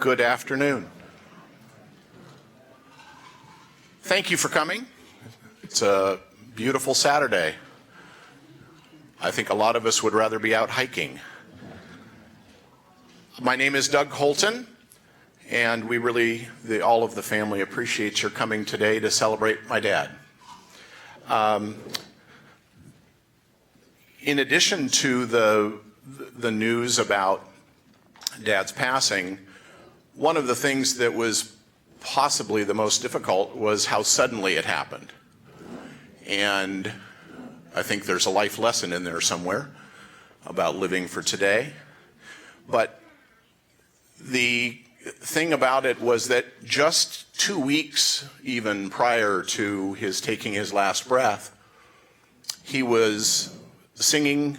Good afternoon. Thank you for coming. It's a beautiful Saturday. I think a lot of us would rather be out hiking. My name is Doug Holton, and we really, all of the family appreciates your coming today to celebrate my dad. In addition to the news about Dad's passing, one of the things that was possibly the most difficult was how suddenly it happened. And I think there's a life lesson in there somewhere about living for today. But the thing about it was that just 2 weeks even prior to his taking his last breath, he was singing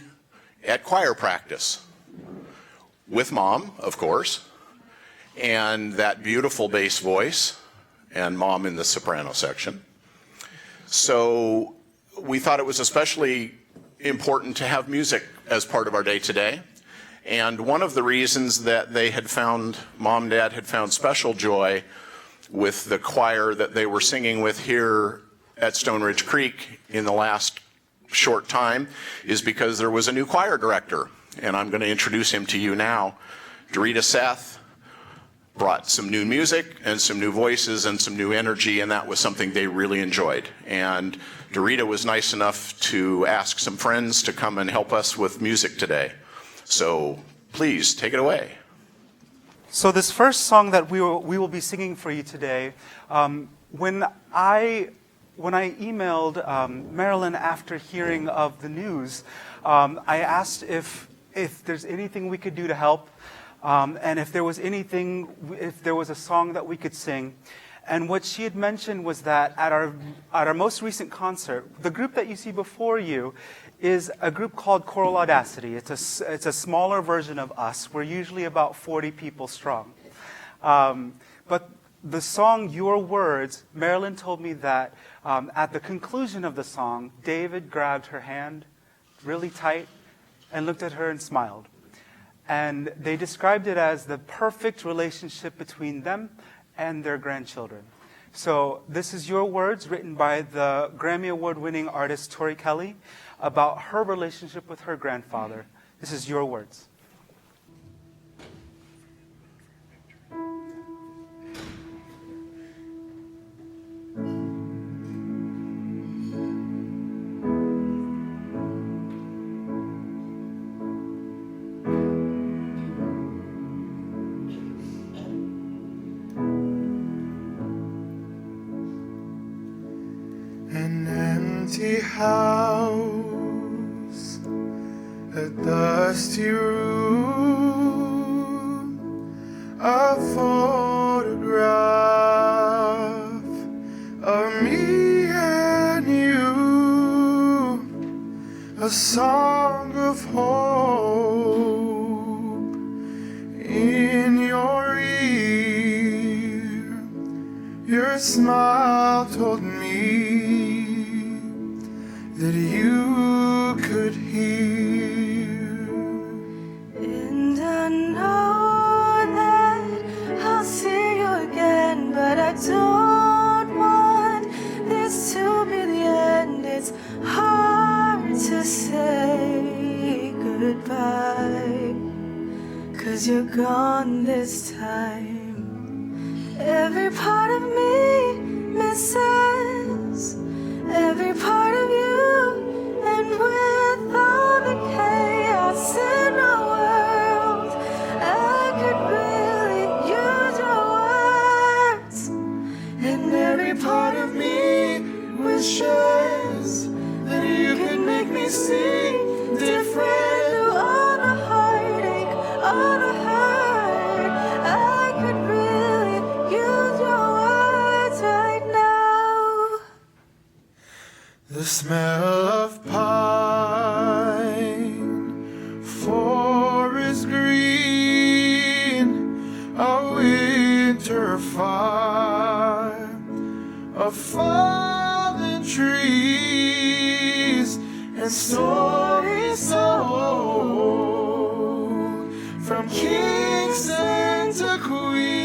at choir practice with Mom, of course, and that beautiful bass voice, and Mom in the soprano section. So we thought it was especially important to have music as part of our day today. And one of the reasons that they had found, Mom and Dad had found special joy with the choir that they were singing with here at Stone Ridge Creek in the last short time is because there was a new choir director. And I'm going to introduce him to you now. Darita Seth brought some new music and some new voices and some new energy, and that was something they really enjoyed. And Darita was nice enough to ask some friends to come and help us with music today. So please take it away. So this first song that we will be singing for you today, when I emailed Marilyn after hearing of the news, I asked if there's anything we could do to help, and if there was a song that we could sing. And what she had mentioned was that at our most recent concert, the group that you see before you is a group called Choral Audacity. It's a smaller version of us. We're usually about 40 people strong. But the song Your Words, Marilyn told me that at the conclusion of the song, David grabbed her hand really tight and looked at her and smiled. And they described it as the perfect relationship between them and their grandchildren. So this is Your Words, written by the Grammy Award-winning artist Tori Kelly, about her relationship with her grandfather. This is Your Words. An empty house, a dusty room, a photograph of me and you, a song of hope in your ear. Your smile told me that you could hear. And I know that I'll see you again, but I don't want this to be the end. It's hard to say goodbye, 'cause you're gone this time. Every part of me misses every part of you, and with all the chaos in my world, I could really use your words. And every part of me wishes that you could make me see different through all the heartache, all the hurt. I could really use your words right now. The smell of pine, forest green, a winter fire, of fallen trees, and stories told from Kingston to Queens.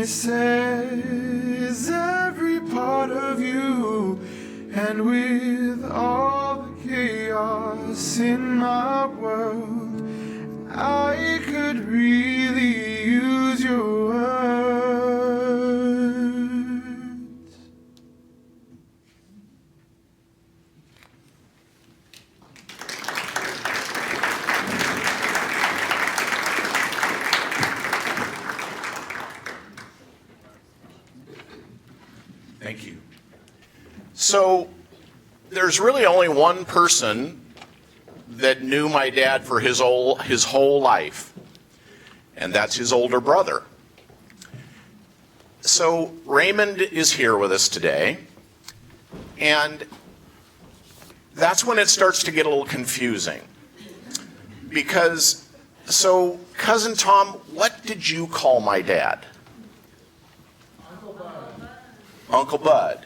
me says every part of you, and with all the chaos in my world, I could really use your words. Thank you. So there's really only one person that knew my dad for his whole life, and that's his older brother. So Raymond is here with us today, and that's when it starts to get a little confusing. Because, so Cousin Tom, what did you call my dad? Uncle Bud.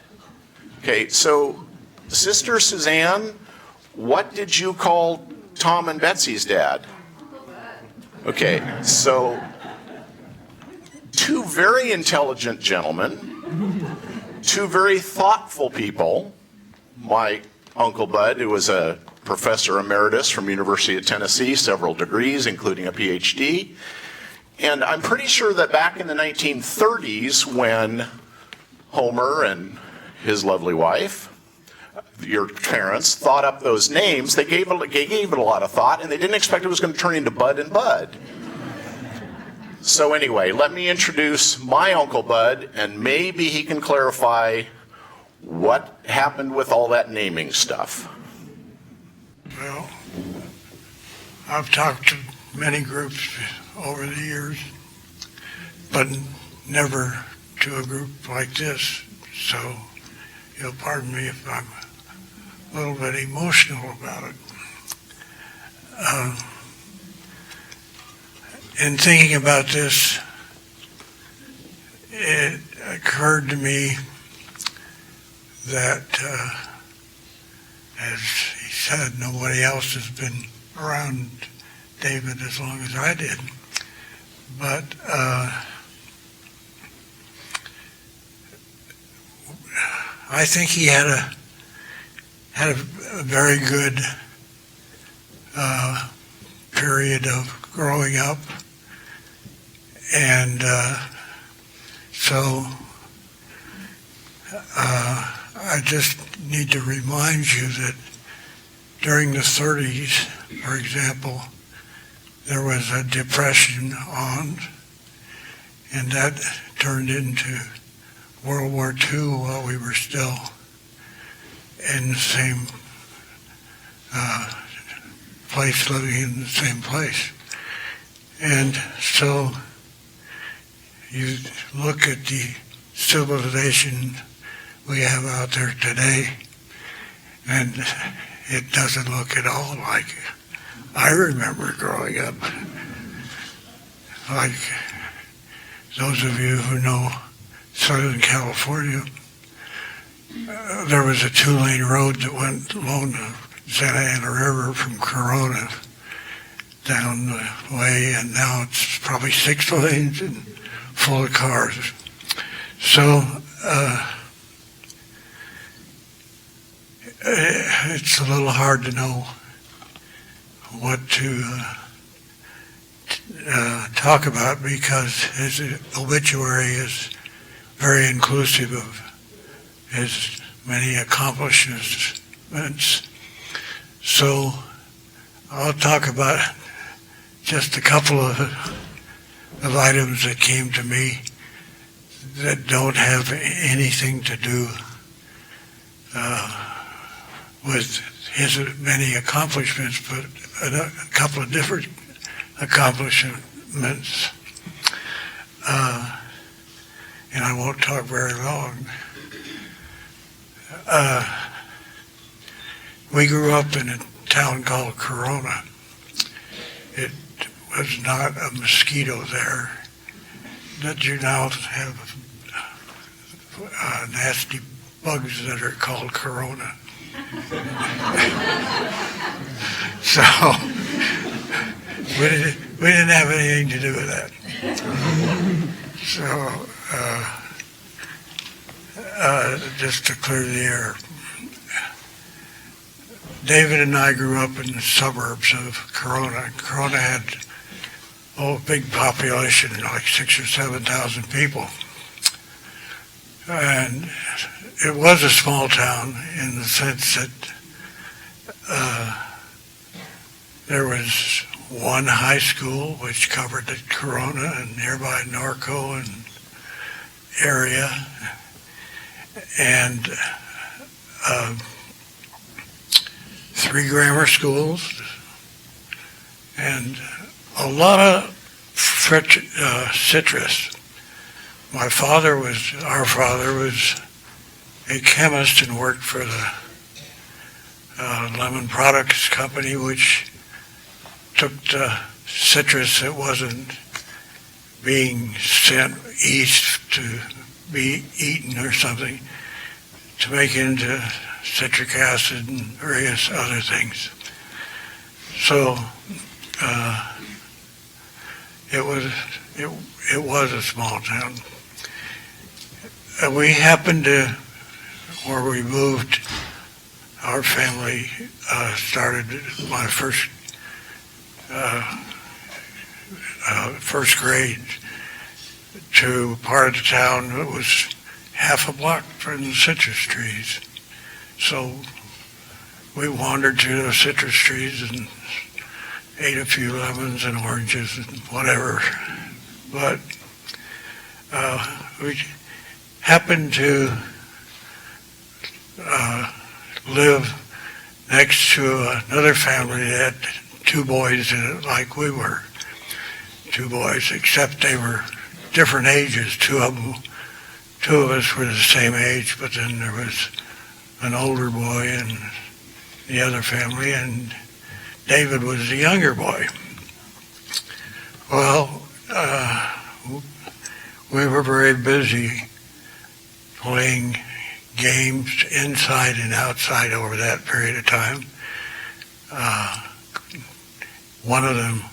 Okay, so Sister Suzanne, what did you call Tom and Betsy's dad? Okay, so two very intelligent gentlemen, two very thoughtful people. My Uncle Bud, who was a professor emeritus from University of Tennessee, several degrees, including a PhD. And I'm pretty sure that back in the 1930s, when Homer and his lovely wife, your parents, thought up those names, they gave it a lot of thought, and they didn't expect it was going to turn into Bud and Bud. So anyway, let me introduce my Uncle Bud, and maybe he can clarify what happened with all that naming stuff. Well, I've talked to many groups over the years, but never to a group like this, so you'll pardon me if I'm a little bit emotional about it. In thinking about this, it occurred to me that, as he said, nobody else has been around David as long as I did. But I think he had a very good period of growing up, and so I just need to remind you that during the 30s, for example, there was a depression on, and that turned into World War II while we were still in the same place, living in the same place. And so you look at the civilization we have out there today, and it doesn't look at all like I remember growing up. Like those of you who know Southern California, there was a 2-lane road that went along the Santa Ana River from Corona down the way, and now it's probably 6 lanes and full of cars. So it's a little hard to know what to talk about, because his obituary is very inclusive of his many accomplishments. So I'll talk about just a couple of items that came to me that don't have anything to do with his many accomplishments, but a couple of different accomplishments. And I won't talk very long. We grew up in a town called Corona. It was not a mosquito there. That you now have nasty bugs that are called Corona. So we didn't have anything to do with that. So just to clear the air. David and I grew up in the suburbs of Corona. Corona had a big population, like 6,000 or 7,000 people. And it was a small town in the sense that there was one high school which covered the Corona and nearby Norco and area, and 3 grammar schools, and a lot of citrus. Our father was a chemist and worked for the Lemon Products Company, which took the citrus that wasn't being sent east to be eaten or something to make into citric acid and various other things. So it was a small town. We happened to, where we moved, our family started my first grade to part of the town that was half a block from the citrus trees. So we wandered through those citrus trees and ate a few lemons and oranges and whatever. But we happened to live next to another family that had 2 boys in it, like we were. 2 boys, except they were different ages. 2 of us were the same age, but then there was an older boy in the other family, and David was the younger boy. Well, we were very busy playing games inside and outside over that period of time. One of them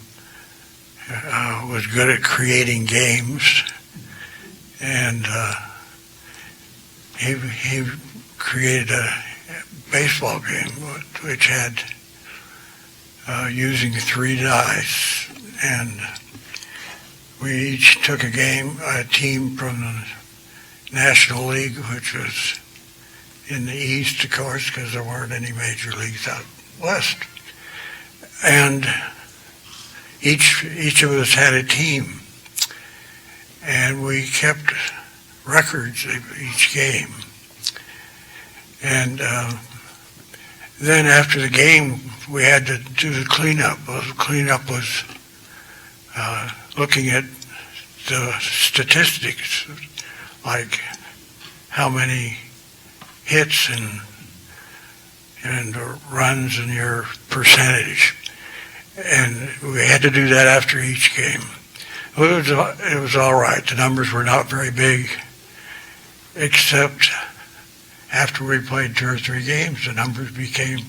was good at creating games, and he created a baseball game which had using 3 dice, and we each took a team from the National League, which was in the East, of course, because there weren't any major leagues out West. And each of us had a team, and we kept records of each game. And then after the game, we had to do the cleanup. Well, the cleanup was looking at the statistics, like how many hits and runs and your percentage. And we had to do that after each game. It was all right. The numbers were not very big, except after we played 2 or 3 games, the numbers became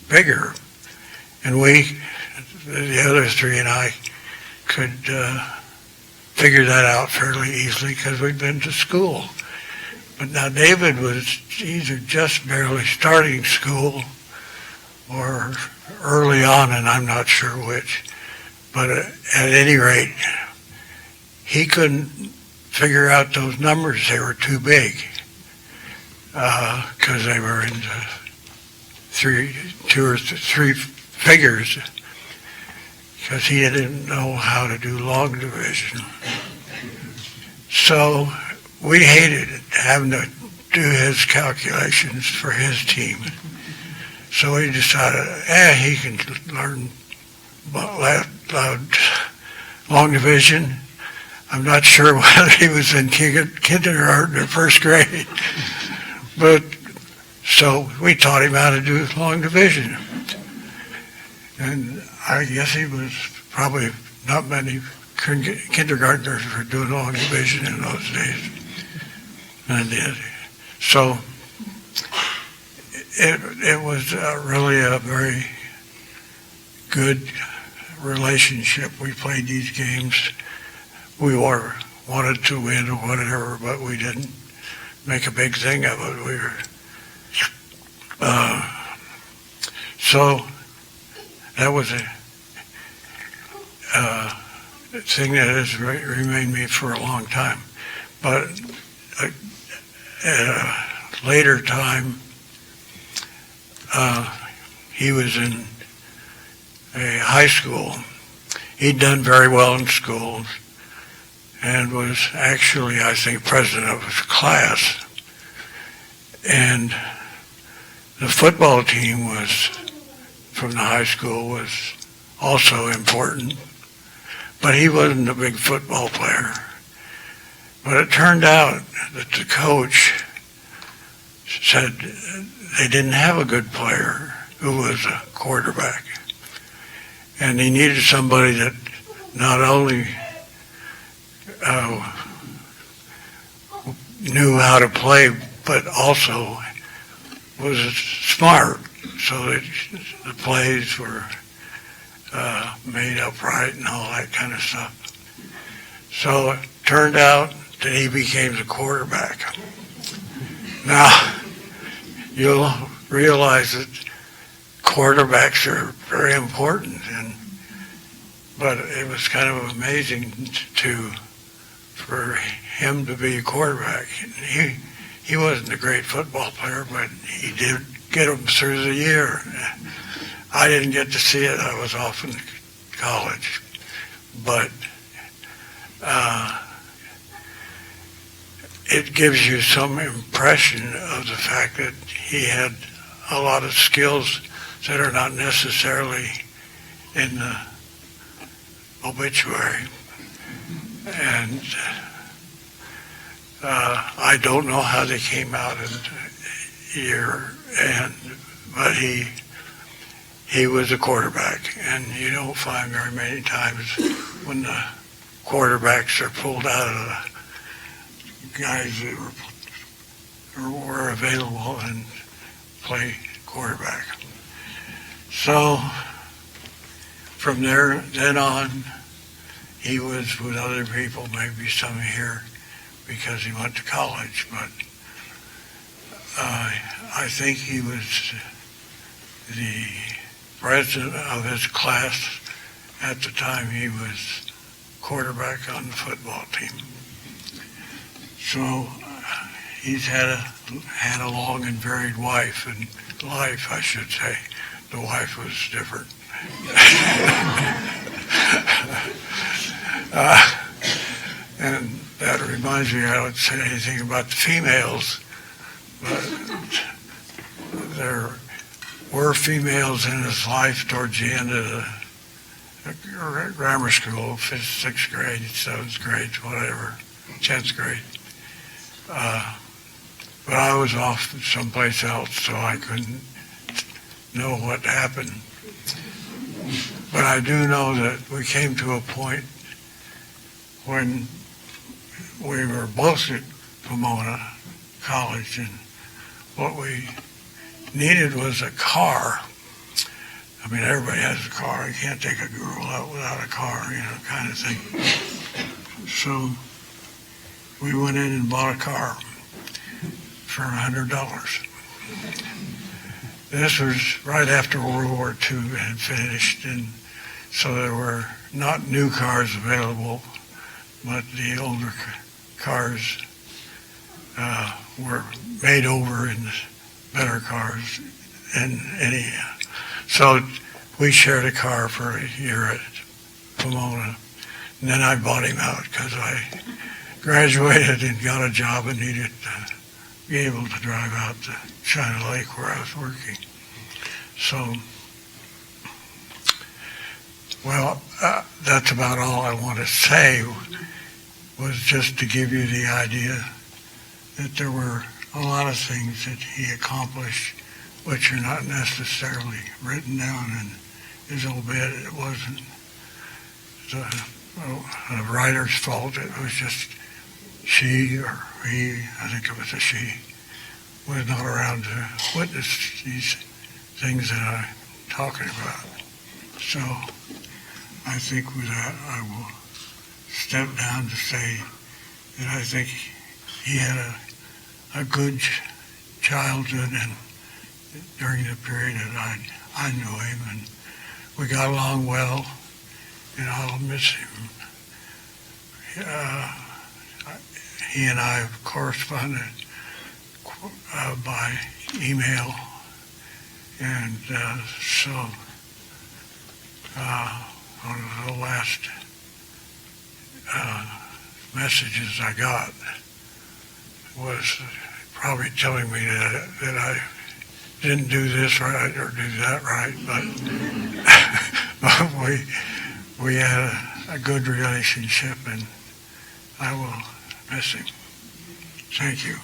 bigger. And the other 3 and I, could figure that out fairly easily because we'd been to school. But now David was either just barely starting school or early on, and I'm not sure which. But at any rate, he couldn't figure out those numbers. They were too big because they were into 2 or 3 figures, because he didn't know how to do long division. So we hated having to do his calculations for his team. So we decided, he can learn long division. I'm not sure whether he was in kindergarten or 1st grade. But so we taught him how to do long division. And I guess he was probably not many kindergartners were doing long division in those days. And so it was really a very good relationship. We played these games. We were wanted to win or whatever, but we didn't make a big thing of it. We were, so that was a thing that has remained me for a long time. But at a later time, he was in a high school. He'd done very well in school and was actually, I think, president of his class. And the football team from the high school was also important, but he wasn't a big football player. But it turned out that the coach said they didn't have a good player who was a quarterback. And he needed somebody that not only knew how to play, but also was smart, so that the plays were made upright and all that kind of stuff. So it turned out that he became the quarterback. Now, you'll realize that quarterbacks are very important, but it was kind of amazing for him to be a quarterback. He wasn't a great football player, but he did get him through the year. I didn't get to see it. I was off in college, but it gives you some impression of the fact that he had a lot of skills that are not necessarily in the obituary. And I don't know how they came out in year, but he was a quarterback, and you don't find very many times when the quarterbacks are pulled out of the guys that were available and play quarterback. So from then on, he was with other people, maybe some here because he went to college, but I think he was the president of his class at the time he was quarterback on the football team. So he's had a long and varied life, I should say. The wife was different. And that reminds me, I don't say anything about the females, but there were females in his life towards the end of the grammar school, 5th, 6th grade, 7th grade, whatever, 10th grade. But I was off someplace else, so I couldn't know what happened. But I do know that we came to a point when we were both at Pomona College, and what we needed was a car. I mean, everybody has a car. You can't take a girl out without a car, kind of thing. So we went in and bought a car for $100. This was right after World War II had finished, and so there were not new cars available, but the older cars were made over into better cars. So we shared a car for a year at Pomona, and then I bought him out because I graduated and got a job and needed to be able to drive out to China Lake where I was working. So, well, that's about all I want to say, was just to give you the idea that there were a lot of things that he accomplished which are not necessarily written down in his obit. It wasn't the writer's fault. It was just she or he, I think it was a she, was not around to witness these things that I'm talking about. So I think with that I will step down to say And I think he had a good childhood, and during the period that I knew him, and we got along well, and I'll miss him. He and I have corresponded by email, and so one of the last messages I got was probably telling me that I didn't do this right or do that right, but we had a good relationship, and I will miss him. Thank you.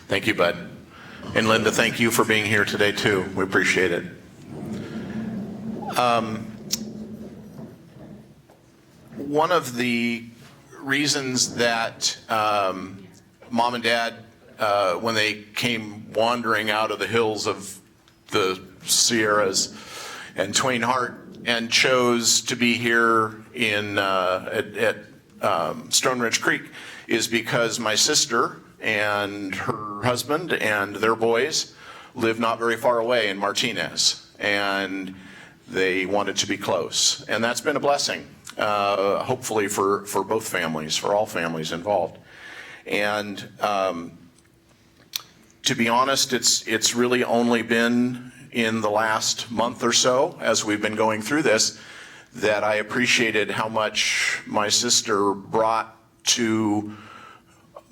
Thank you, Bud. And Linda, thank you for being here today, too. We appreciate it. One of the reasons that Mom and Dad, when they came wandering out of the hills of the Sierras and Twain Harte and chose to be here at Stone Ridge Creek is because my sister and her husband and their boys live not very far away in Martinez, and they wanted to be close. And that's been a blessing, hopefully for both families, for all families involved. And to be honest, it's really only been in the last month or so, as we've been going through this, that I appreciated how much my sister brought to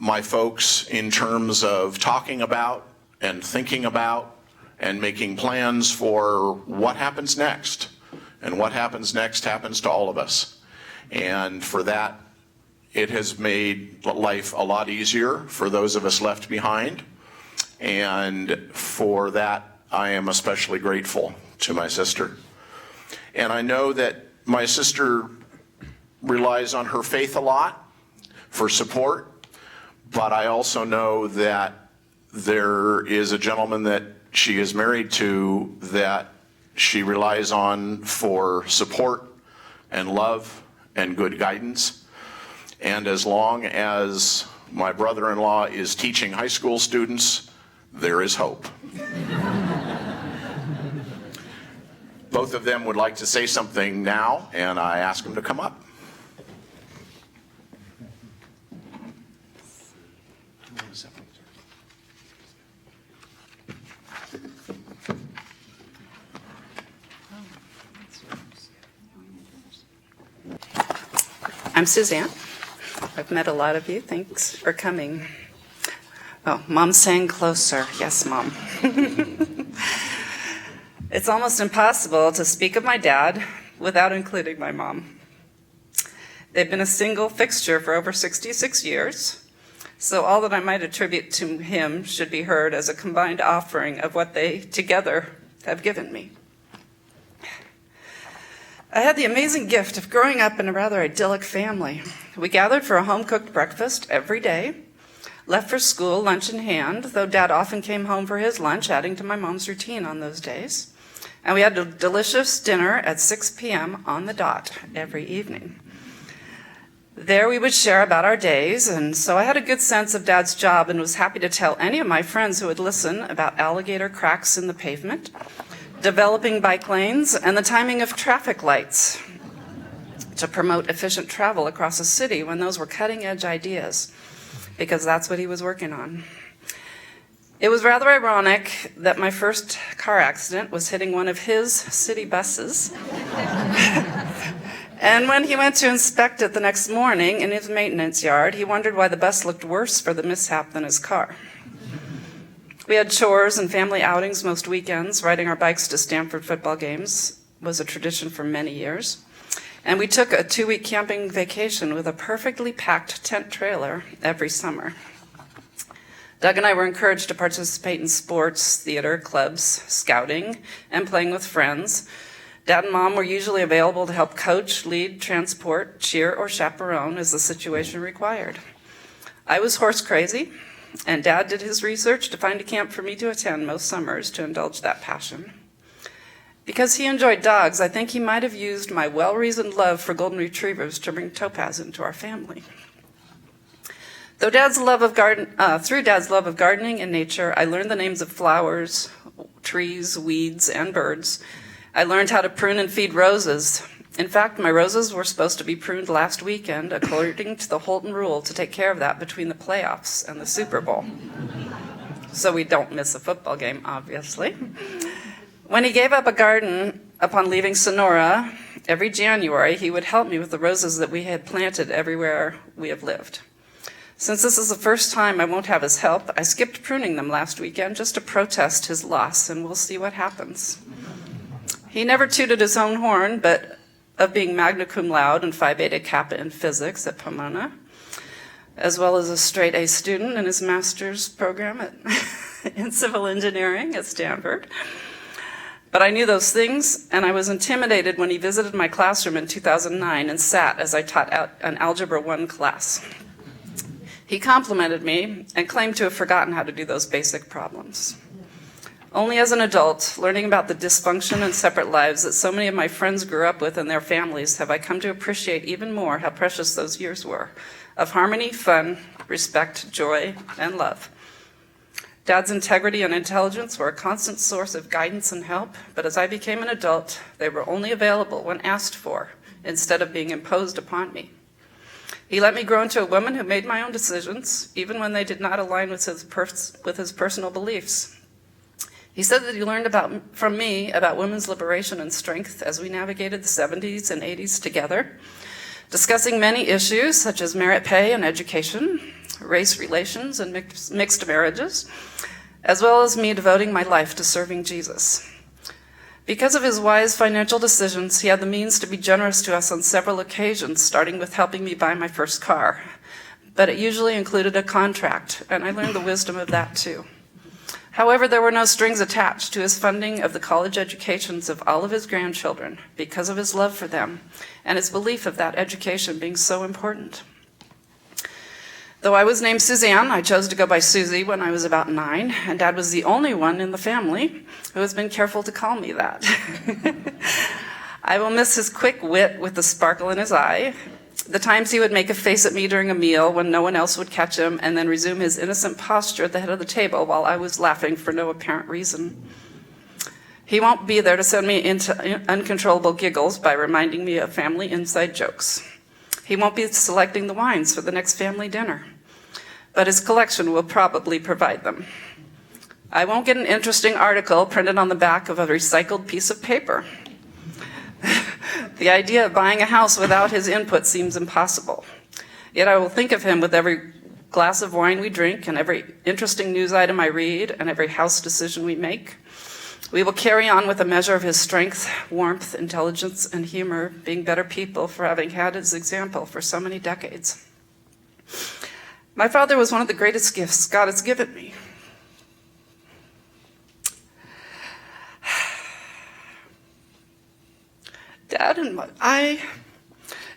my folks in terms of talking about and thinking about and making plans for what happens next. And what happens next happens to all of us. And for that, it has made life a lot easier for those of us left behind. And for that, I am especially grateful to my sister. And I know that my sister relies on her faith a lot for support. But I also know that there is a gentleman that she is married to that she relies on for support and love and good guidance. And as long as my brother-in-law is teaching high school students, there is hope. Both of them would like to say something now, and I ask them to come up. I'm Suzanne. I've met a lot of you. Thanks for coming. Oh, Mom's saying closer. Yes, Mom. It's almost impossible to speak of my dad without including my mom. They've been a single fixture for over 66 years, so all that I might attribute to him should be heard as a combined offering of what they together have given me. I had the amazing gift of growing up in a rather idyllic family. We gathered for a home-cooked breakfast every day, left for school, lunch in hand, though Dad often came home for his lunch, adding to my mom's routine on those days. And we had a delicious dinner at 6 p.m. on the dot every evening. There we would share about our days, and so I had a good sense of Dad's job and was happy to tell any of my friends who would listen about alligator cracks in the pavement, developing bike lanes, and the timing of traffic lights to promote efficient travel across a city when those were cutting-edge ideas, because that's what he was working on. It was rather ironic that my first car accident was hitting one of his city buses. And when he went to inspect it the next morning in his maintenance yard, he wondered why the bus looked worse for the mishap than his car. We had chores and family outings most weekends. Riding our bikes to Stanford football games was a tradition for many years. And we took a 2-week camping vacation with a perfectly packed tent trailer every summer. Doug and I were encouraged to participate in sports, theater, clubs, scouting, and playing with friends. Dad and Mom were usually available to help coach, lead, transport, cheer, or chaperone as the situation required. I was horse crazy. and Dad did his research to find a camp for me to attend most summers to indulge that passion. Because he enjoyed dogs, I think he might have used my well-reasoned love for golden retrievers to bring Topaz into our family. Through Dad's love of gardening and nature, I learned the names of flowers, trees, weeds, and birds. I learned how to prune and feed roses. In fact, my roses were supposed to be pruned last weekend, according to the Holton rule, to take care of that between the playoffs and the Super Bowl. So we don't miss a football game, obviously. When he gave up a garden upon leaving Sonora, every January he would help me with the roses that we had planted everywhere we have lived. Since this is the first time I won't have his help, I skipped pruning them last weekend just to protest his loss, and we'll see what happens. He never tooted his own horn, but of being magna cum laude and Phi Beta Kappa in physics at Pomona, as well as a straight A student in his master's program in civil engineering at Stanford. But I knew those things, and I was intimidated when he visited my classroom in 2009 and sat as I taught an Algebra 1 class. He complimented me and claimed to have forgotten how to do those basic problems. Only as an adult, learning about the dysfunction and separate lives that so many of my friends grew up with and their families, have I come to appreciate even more how precious those years were, of harmony, fun, respect, joy, and love. Dad's integrity and intelligence were a constant source of guidance and help, but as I became an adult, they were only available when asked for, instead of being imposed upon me. He let me grow into a woman who made my own decisions, even when they did not align with his personal beliefs. He said that he learned from me about women's liberation and strength as we navigated the 70s and 80s together, discussing many issues such as merit pay and education, race relations and mixed marriages, as well as me devoting my life to serving Jesus. Because of his wise financial decisions, he had the means to be generous to us on several occasions, starting with helping me buy my first car. But it usually included a contract, and I learned the wisdom of that too. However, there were no strings attached to his funding of the college educations of all of his grandchildren because of his love for them and his belief of that education being so important. Though I was named Suzanne, I chose to go by Suzy when I was about 9, and Dad was the only one in the family who has been careful to call me that. I will miss his quick wit with the sparkle in his eye, the times he would make a face at me during a meal when no one else would catch him, and then resume his innocent posture at the head of the table while I was laughing for no apparent reason. He won't be there to send me into uncontrollable giggles by reminding me of family inside jokes. He won't be selecting the wines for the next family dinner, but his collection will probably provide them. I won't get an interesting article printed on the back of a recycled piece of paper. The idea of buying a house without his input seems impossible. Yet I will think of him with every glass of wine we drink and every interesting news item I read and every house decision we make. We will carry on with a measure of his strength, warmth, intelligence, and humor, being better people for having had his example for so many decades. My father was one of the greatest gifts God has given me. Dad and I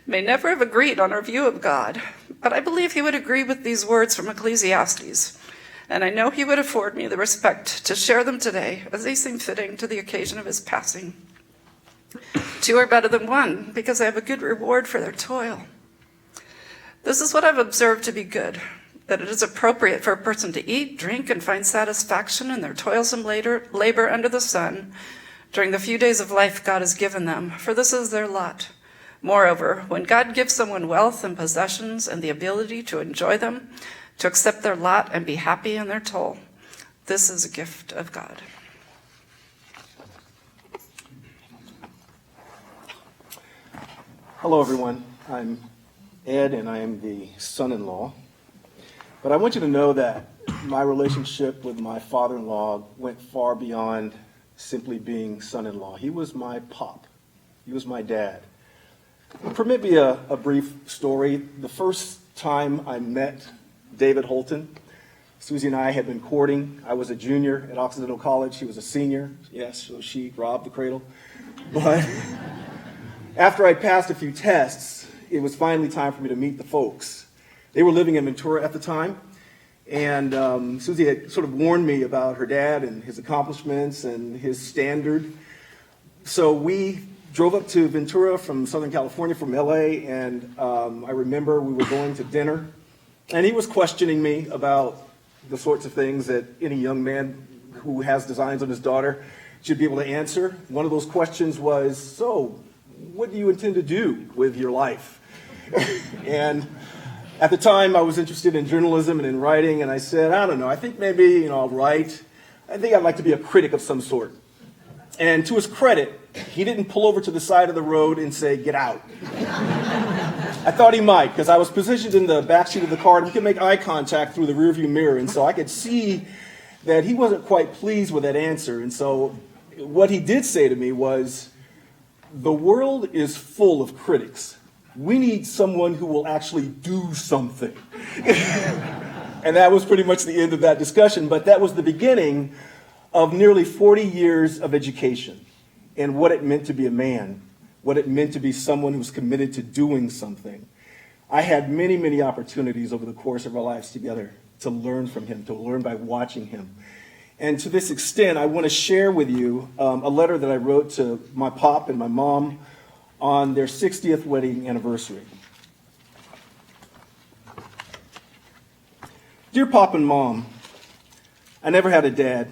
may never have agreed on our view of God, but I believe he would agree with these words from Ecclesiastes, and I know he would afford me the respect to share them today as they seem fitting to the occasion of his passing. 2 are better than 1 because they have a good reward for their toil. This is what I've observed to be good, that it is appropriate for a person to eat, drink, and find satisfaction in their toilsome labor under the sun during the few days of life God has given them, for this is their lot. Moreover, when God gives someone wealth and possessions and the ability to enjoy them, to accept their lot and be happy in their toil, this is a gift of God. Hello, everyone. I'm Ed, and I am the son-in-law. But I want you to know that my relationship with my father-in-law went far beyond simply being son-in-law. He was my pop. He was my dad. Permit me a brief story. The first time I met David Holton, Suzy and I had been courting. I was a junior at Occidental College. He was a senior. Yes, so she robbed the cradle. But after I passed a few tests, it was finally time for me to meet the folks. They were living in Ventura at the time, And Suzy had sort of warned me about her dad and his accomplishments and his standard. So we drove up to Ventura from Southern California, from LA, and I remember we were going to dinner, and he was questioning me about the sorts of things that any young man who has designs on his daughter should be able to answer. One of those questions was, so what do you intend to do with your life? And at the time, I was interested in journalism and in writing, and I said, I don't know, I think maybe I'll write. I think I'd like to be a critic of some sort. And to his credit, he didn't pull over to the side of the road and say, get out. I thought he might, because I was positioned in the backseat of the car, and we could make eye contact through the rearview mirror, and so I could see that he wasn't quite pleased with that answer. And so what he did say to me was, the world is full of critics. We need someone who will actually do something. And that was pretty much the end of that discussion, but that was the beginning of nearly 40 years of education and what it meant to be a man, what it meant to be someone who's committed to doing something. I had many, many opportunities over the course of our lives together to learn from him, to learn by watching him. And to this extent, I want to share with you a letter that I wrote to my pop and my mom on their 60th wedding anniversary. Dear Pop and Mom, I never had a dad.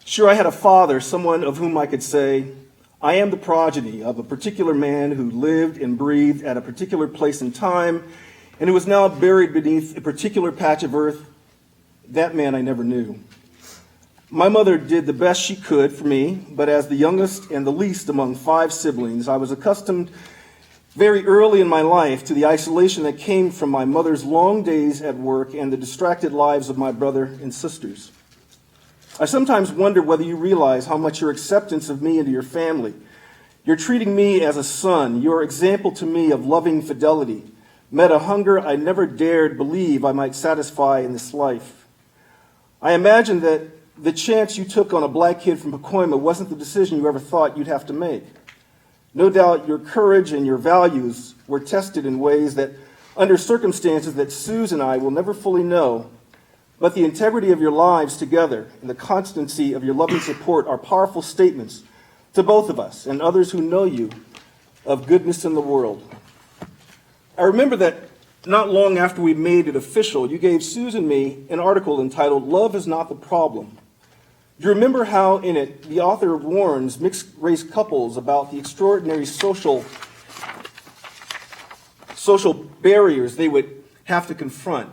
Sure, I had a father, someone of whom I could say, I am the progeny of a particular man who lived and breathed at a particular place and time, and who is now buried beneath a particular patch of earth. That man I never knew. My mother did the best she could for me, but as the youngest and the least among 5 siblings, I was accustomed very early in my life to the isolation that came from my mother's long days at work and the distracted lives of my brother and sisters. I sometimes wonder whether you realize how much your acceptance of me into your family, your treating me as a son, your example to me of loving fidelity, met a hunger I never dared believe I might satisfy in this life. I imagine that the chance you took on a black kid from Pacoima wasn't the decision you ever thought you'd have to make. No doubt your courage and your values were tested in ways that, under circumstances that Suze and I will never fully know, but the integrity of your lives together and the constancy of your loving support are powerful statements to both of us and others who know you of goodness in the world. I remember that not long after we made it official, you gave Suze and me an article entitled, Love is Not the Problem. Do you remember how in it the author warns mixed-race couples about the extraordinary social barriers they would have to confront?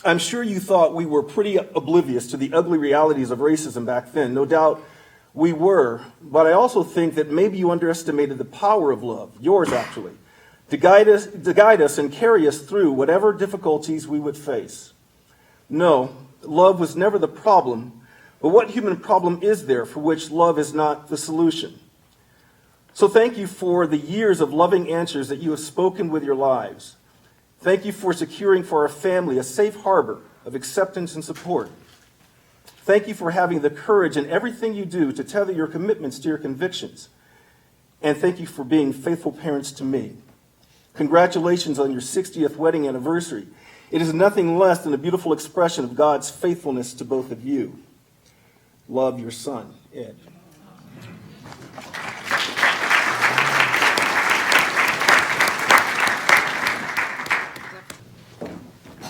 I'm sure you thought we were pretty oblivious to the ugly realities of racism back then. No doubt we were, but I also think that maybe you underestimated the power of love, yours actually, to guide us and carry us through whatever difficulties we would face. No, love was never the problem, but what human problem is there for which love is not the solution? So thank you for the years of loving answers that you have spoken with your lives. Thank you for securing for our family a safe harbor of acceptance and support. Thank you for having the courage in everything you do to tether your commitments to your convictions. And thank you for being faithful parents to me. Congratulations on your 60th wedding anniversary. It is nothing less than a beautiful expression of God's faithfulness to both of you. Love, your son, Ed.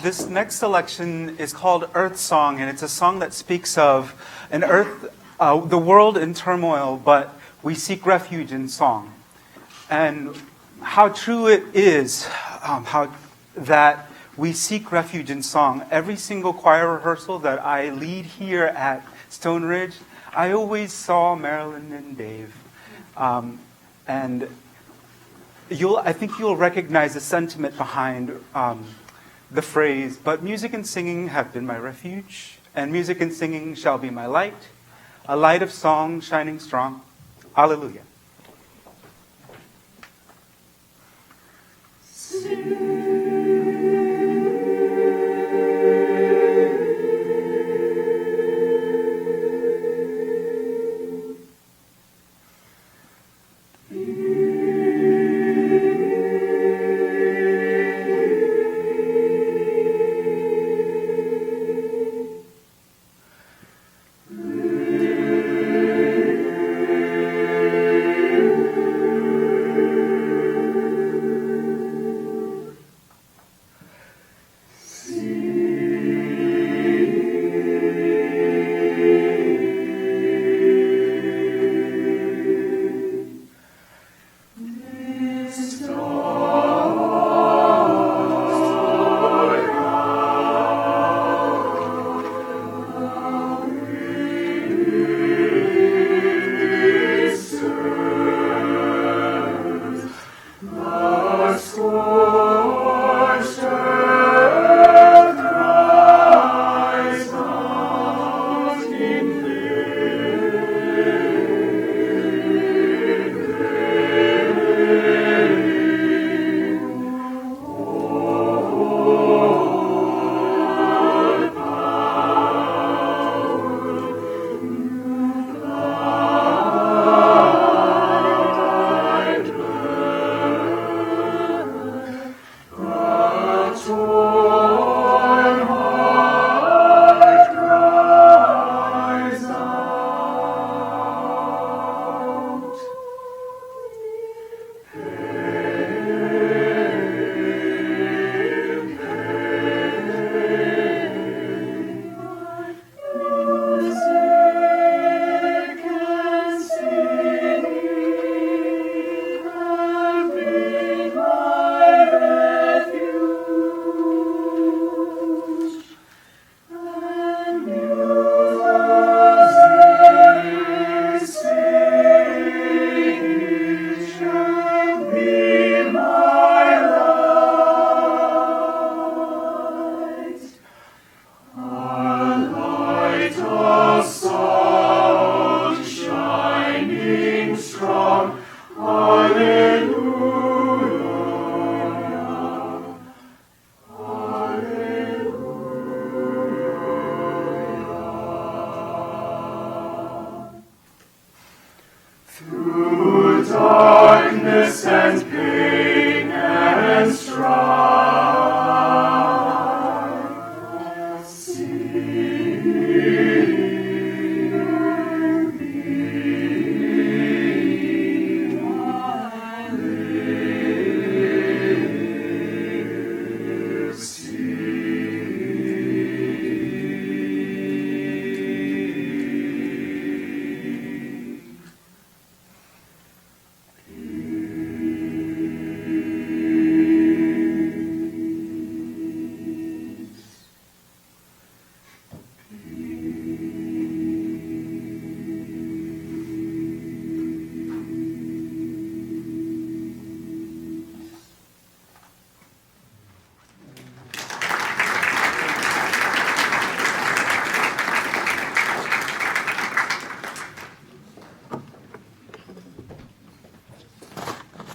This next selection is called Earth Song, and it's a song that speaks of an earth, the world in turmoil, but we seek refuge in song. And how true it is that we seek refuge in song. Every single choir rehearsal that I lead here at Stone Ridge, I always saw Marilyn and Dave. And I think you'll recognize the sentiment behind the phrase, but music and singing have been my refuge, and music and singing shall be my light, a light of song shining strong. Hallelujah.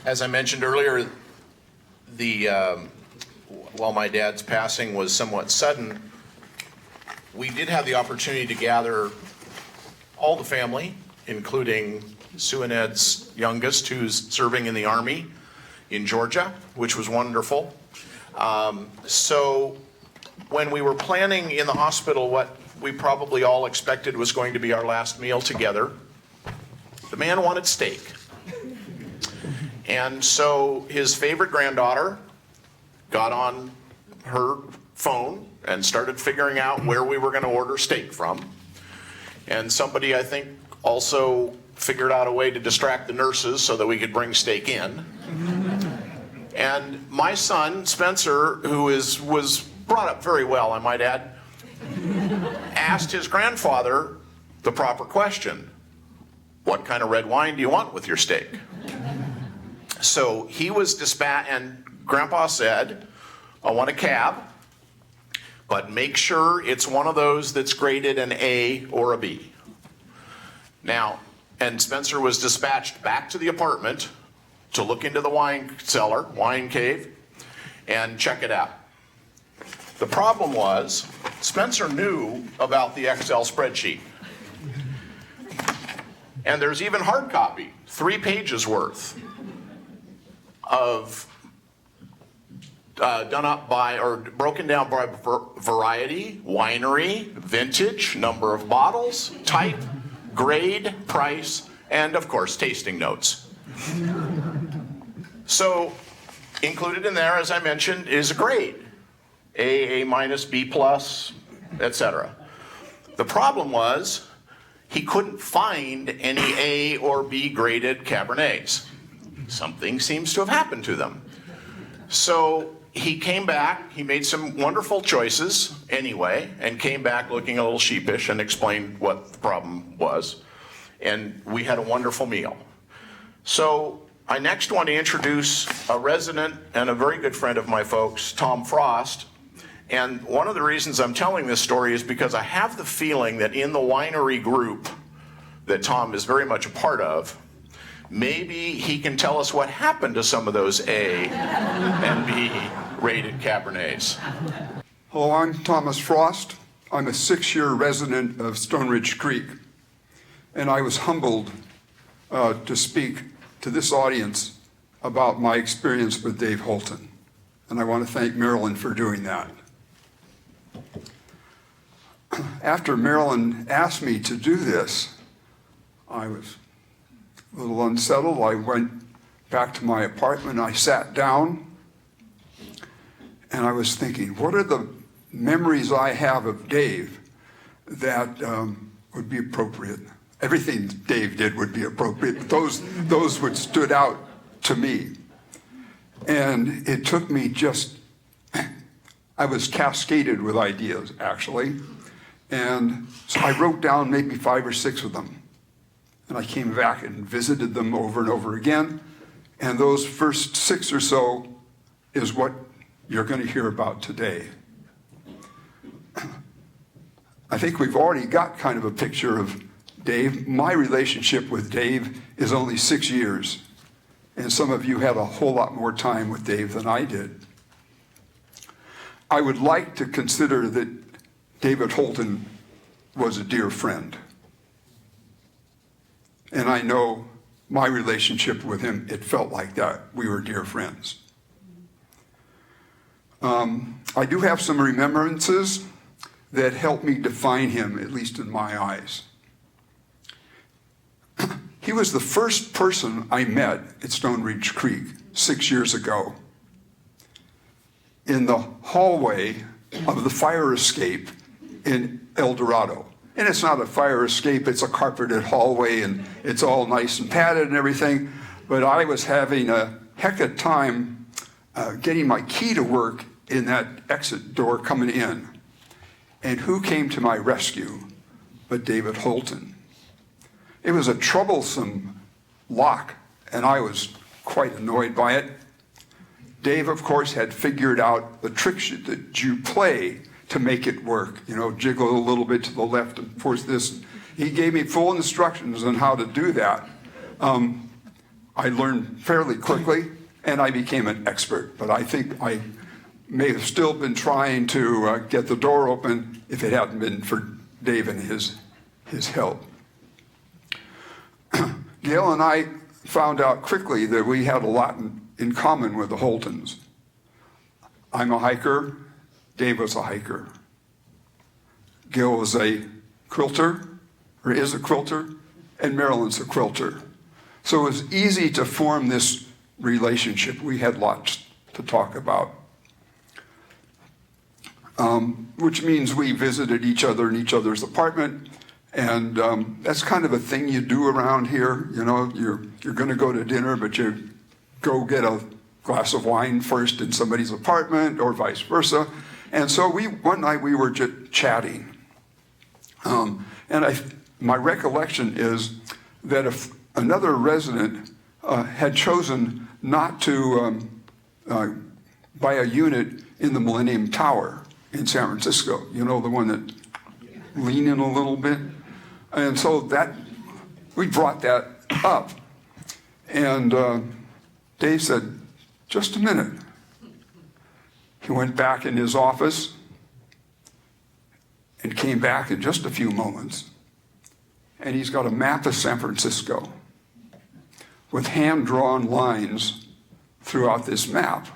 As I mentioned earlier, while my dad's passing was somewhat sudden, we did have the opportunity to gather all the family, including Sue and Ed's youngest, who's serving in the Army in Georgia, which was wonderful. So when we were planning in the hospital what we probably all expected was going to be our last meal together, the man wanted steak. And so his favorite granddaughter got on her phone and started figuring out where we were going to order steak from. And somebody, I think, also figured out a way to distract the nurses so that we could bring steak in. And my son, Spencer, who was brought up very well, I might add, asked his grandfather the proper question. What kind of red wine do you want with your steak? So he was dispatched, and Grandpa said, I want a cab, but make sure it's one of those that's graded an A or a B. Now, and Spencer was dispatched back to the apartment to look into the wine cellar, wine cave, and check it out. The problem was, Spencer knew about the Excel spreadsheet. And there's even hard copy, 3 pages worth of done up by, or broken down by variety, winery, vintage, number of bottles, type, grade, price, and of course, tasting notes. So included in there, as I mentioned, is a grade, A minus, B plus, etc. The problem was he couldn't find any A or B graded Cabernets. Something seems to have happened to them. So he came back, he made some wonderful choices anyway, and came back looking a little sheepish and explained what the problem was. And we had a wonderful meal. So I next want to introduce a resident and a very good friend of my folks, Tom Frost. And one of the reasons I'm telling this story is because I have the feeling that in the winery group that Tom is very much a part of, maybe he can tell us what happened to some of those A and B rated Cabernets. Hello, I'm Thomas Frost. I'm a 6-year resident of Stone Ridge Creek, and I was humbled to speak to this audience about my experience with Dave Holton. And I want to thank Marilyn for doing that. After Marilyn asked me to do this, I was a little unsettled. I went back to my apartment, I sat down, and I was thinking, what are the memories I have of Dave that would be appropriate? Everything Dave did would be appropriate. Those would stood out to me. And it took me I was cascaded with ideas, actually. And so I wrote down maybe 5 or 6 of them. And I came back and visited them over and over again. And those first 6 or so is what you're going to hear about today. I think we've already got kind of a picture of Dave. My relationship with Dave is only 6 years. And some of you had a whole lot more time with Dave than I did. I would like to consider that David Holton was a dear friend. And I know my relationship with him, it felt like that. We were dear friends. I do have some remembrances that help me define him, at least in my eyes. He was the first person I met at Stone Ridge Creek 6 years ago in the hallway of the fire escape in El Dorado. And it's not a fire escape, it's a carpeted hallway, and it's all nice and padded and everything. But I was having a heck of a time getting my key to work in that exit door coming in. And who came to my rescue but David Holton? It was a troublesome lock, and I was quite annoyed by it. Dave, of course, had figured out the tricks that you play to make it work. You know, jiggle a little bit to the left and force this. He gave me full instructions on how to do that. I learned fairly quickly, and I became an expert. But I think I may have still been trying to get the door open if it hadn't been for Dave and his help. Gail and I found out quickly that we had a lot in common with the Holtons. I'm a hiker. Dave was a hiker. Gail was a quilter, or is a quilter, and Marilyn's a quilter. So it was easy to form this relationship. We had lots to talk about. Which means we visited each other in each other's apartment, and that's kind of a thing you do around here. You know, you're going to go to dinner, but you go get a glass of wine first in somebody's apartment, or vice versa. And so one night we were just chatting, and my recollection is that if another resident had chosen not to buy a unit in the Millennium Tower in San Francisco, you know, the one that lean in a little bit. And so we brought that up. And Dave said, just a minute. He went back in his office and came back in just a few moments. And he's got a map of San Francisco with hand-drawn lines throughout this map.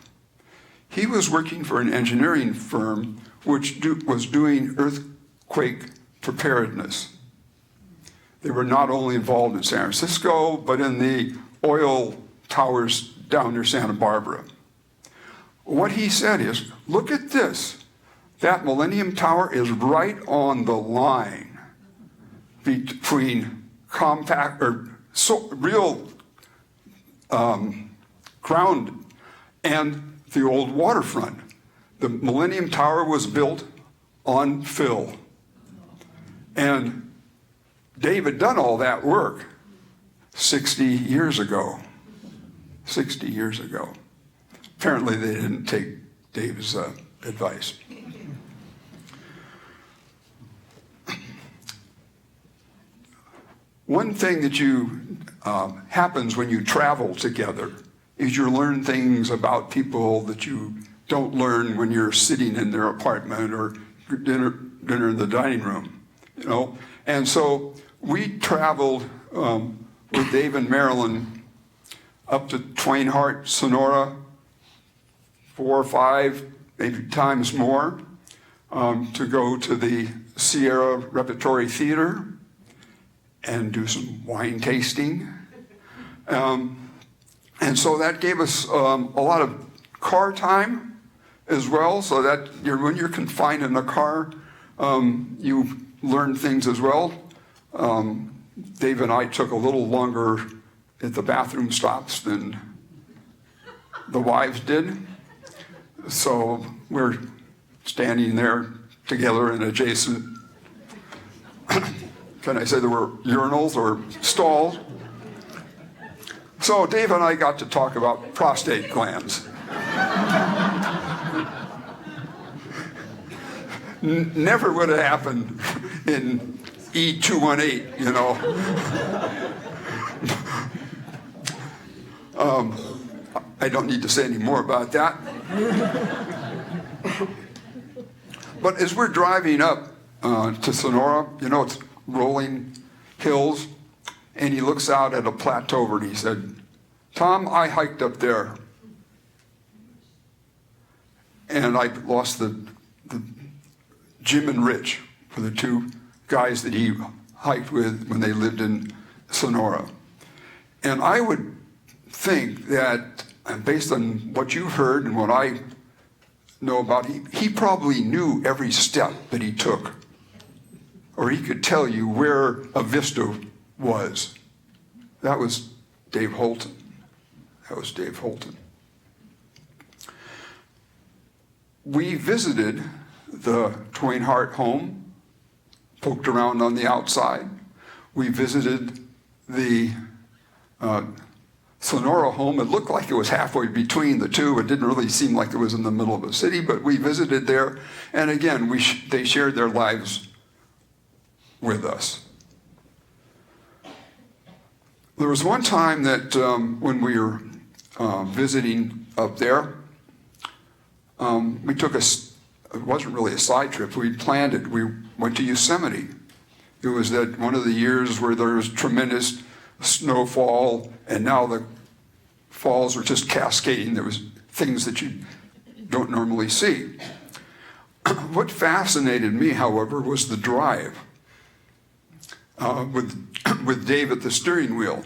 He was working for an engineering firm which was doing earthquake preparedness. They were not only involved in San Francisco, but in the oil towers down near Santa Barbara. What he said is, look at this. That Millennium Tower is right on the line between real ground and the old waterfront. The Millennium Tower was built on fill. And Dave had done all that work 60 years ago. 60 years ago. Apparently they didn't take Dave's advice. One thing that happens when you travel together is you learn things about people that you don't learn when you're sitting in their apartment or dinner in the dining room, you know. And so we traveled with Dave and Marilyn up to Twain Harte, Sonora, 4 or 5, maybe times more, to go to the Sierra Repertory Theater and do some wine tasting. And so that gave us a lot of car time as well, so that when you're confined in a car, you learn things as well. Dave and I took a little longer at the bathroom stops than the wives did. So we're standing there together in adjacent, can I say there were urinals or stalls? So Dave and I got to talk about prostate glands. Never would have happened in E218, you know. I don't need to say any more about that. But as we're driving up to Sonora, you know, it's rolling hills, and he looks out at a plateau and he said, "Tom, I hiked up there." And I lost the Jim and Rich were the 2 guys that he hiked with when they lived in Sonora. And I would think that, based on what you've heard and what I know about, he probably knew every step that he took. Or he could tell you where a vista was. That was Dave Holton. That was Dave Holton. We visited the Twain Harte home, poked around on the outside. We visited the Sonora home. It looked like it was halfway between the two. It didn't really seem like it was in the middle of a city, but we visited there. And again, they shared their lives with us. There was one time that when we were visiting up there, we took it wasn't really a side trip, we planned it. We went to Yosemite. It was that one of the years where there was tremendous snowfall, and now the falls are just cascading. There was things that you don't normally see. What fascinated me, however, was the drive with Dave at the steering wheel.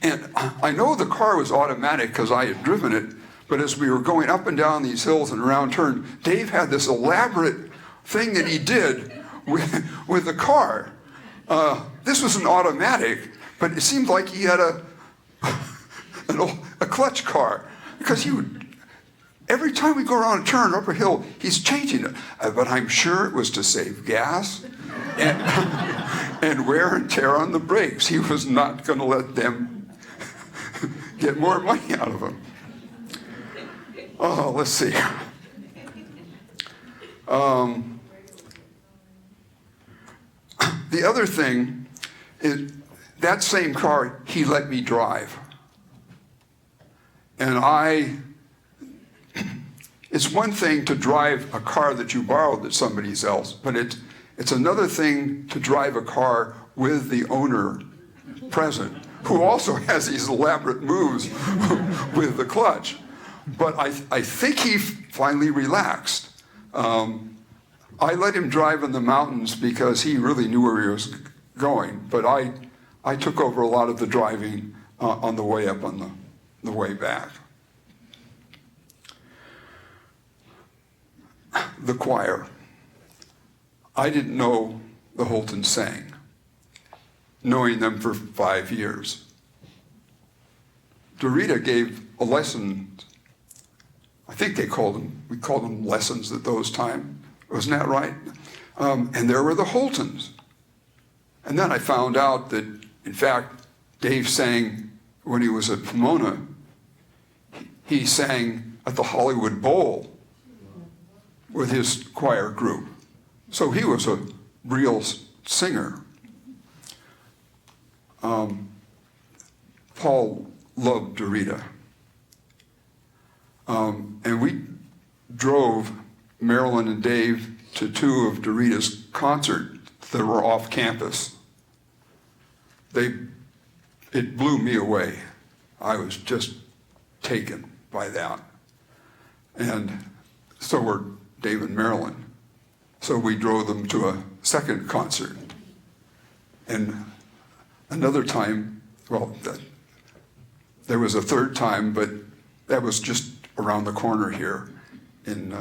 And I know the car was automatic because I had driven it, but as we were going up and down these hills and around turn, Dave had this elaborate thing that he did with the car. This was an automatic, but it seemed like he had a clutch car, because he would, every time we go around a turn up a hill, he's changing it. But I'm sure it was to save gas and wear and tear on the brakes. He was not going to let them get more money out of him. Oh, let's see. The other thing is that same car he let me drive. And it's one thing to drive a car that you borrowed that somebody's else, but it's another thing to drive a car with the owner present, who also has these elaborate moves with the clutch. But I think he finally relaxed. I let him drive in the mountains because he really knew where he was going, but I took over a lot of the driving on the way up, on the way back. The choir. I didn't know the Holtons sang, knowing them for 5 years. Darita gave a lesson. I think we called them lessons at those times. Wasn't that right? And there were the Holtons. And then I found out that, in fact, Dave sang when he was at Pomona, he sang at the Hollywood Bowl with his choir group. So he was a real singer. Paul loved Darita. And we drove Marilyn and Dave to two of Darita's concerts that were off campus. It blew me away. I was just taken by that. And so were Dave and Marilyn. So we drove them to a second concert. And another time, well, there was a third time, but that was just around the corner here in